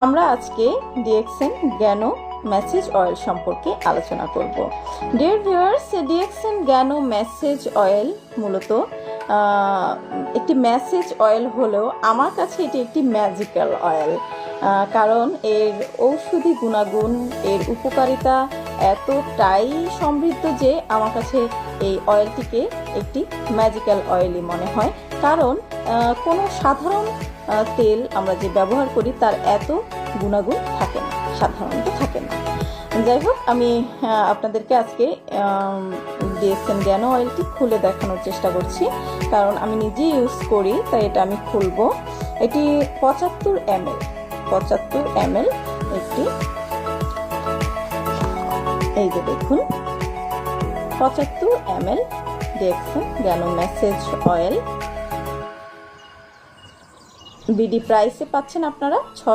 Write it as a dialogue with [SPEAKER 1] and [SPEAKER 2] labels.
[SPEAKER 1] আমরা আজকে DXN গ্যানো message oil সম্পর্কে আলোচনা করব। Dear viewers, DXN গ্যানো message oil মূলত একটি মেসেজ অয়েল হলেও আমার কাছে এটি একটি ম্যাজিক্যাল অয়েল, কারণ এর ঔষধি গুণাগুণ, এর উপকারিতা এতটাই সমৃদ্ধ যে আমার কাছে এই অয়েলটিকে একটি ম্যাজিক্যাল অয়েলই মনে হয়। কারণ কোনো সাধারণ তেল আমরা যে ব্যবহার করি তার এত গুণাগুণ থাকে না, সাধারণত থাকে না। যাই হোক, আমি আপনাদেরকে আজকে ডিএক্সএন গ্যানো অয়েলটি খুলে দেখানোর চেষ্টা করছি, কারণ আমি নিজেই ইউজ করি, তাই এটা আমি খুলবো। এটি 75 ml একটি, এই যে দেখুন 75 ml DXN গ্যানো message oil. BD প্রাইসে পাচ্ছেন আপনারা 600